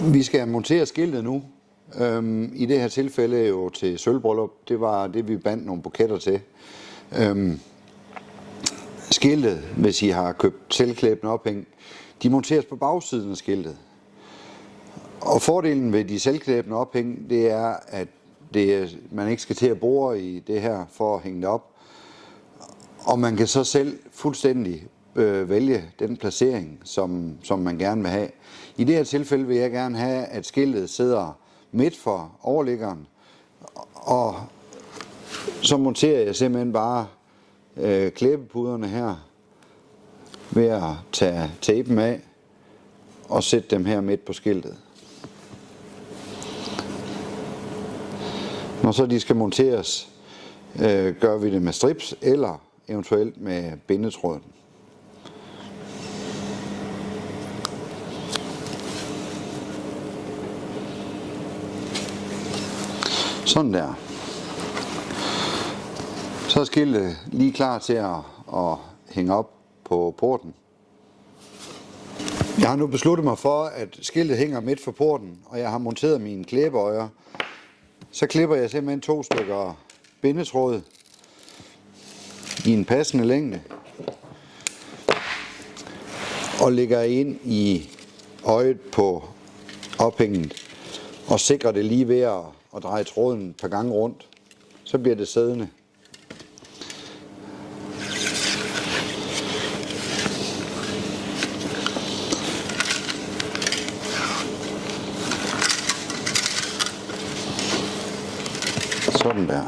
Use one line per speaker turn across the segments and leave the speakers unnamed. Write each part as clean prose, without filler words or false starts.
Vi skal montere skiltet nu. I det her tilfælde jo til sølvbryllup. Det var det, vi bandt nogle buketter til. Skiltet, hvis I har købt selvklæbende ophæng, de monteres på bagsiden af skiltet. Og fordelen ved de selvklæbende ophæng, det er, at man ikke skal til at bore i det her for at hænge det op. Og man kan så selv fuldstændig vælge den placering, som man gerne vil have. I det her tilfælde vil jeg gerne have, at skiltet sidder midt for overliggeren, og så monterer jeg simpelthen bare klæbepuderne her ved at tage tapen af og sætte dem her midt på skiltet. Når så de skal monteres, gør vi det med strips eller eventuelt med bindetråden. Sådan der. Så er skiltet lige klar til at hænge op på porten. Jeg har nu besluttet mig for, at skiltet hænger midt for porten, og jeg har monteret mine klæbeøjer. Så klipper jeg simpelthen 2 stykker bindetråd i en passende længde og lægger ind i øjet på ophænget og sikrer det lige ved at dreje tråden et par gange rundt. Så bliver det siddende. Sådan der.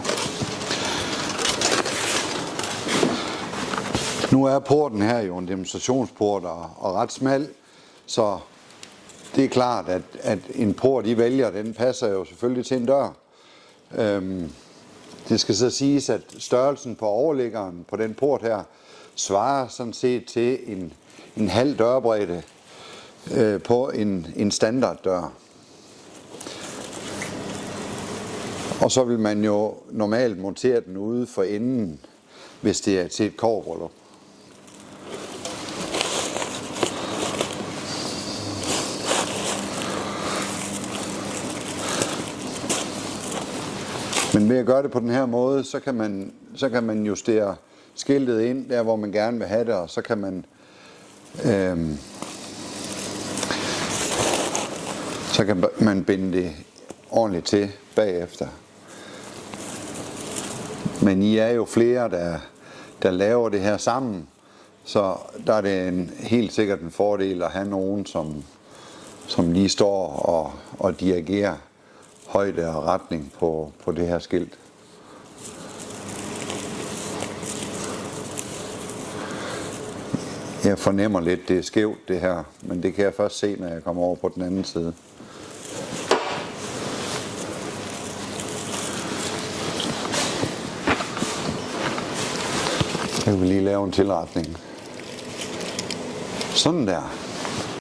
Nu er porten her jo en demonstrationsport og ret smal, så det er klart, at en port, I vælger, den passer jo selvfølgelig til en dør. Det skal så siges, at størrelsen på overliggeren på den port her svarer sådan set til en halv dørbredde på en standarddør. Og så vil man jo normalt montere den ude for enden, hvis det er til et kobberbryllup. Men ved at gøre det på den her måde, så kan man justere skiltet ind der, hvor man gerne vil have det, og så kan man binde det ordentligt til bagefter. Men I er jo flere, der laver det her sammen, så der er det helt sikkert en fordel at have nogen, som lige står og dirigerer højde og retning på det her skilt. Jeg fornemmer lidt, det er skævt det her, men det kan jeg først se, når jeg kommer over på den anden side. Så kan vi lige lave en tilretning. Sådan der.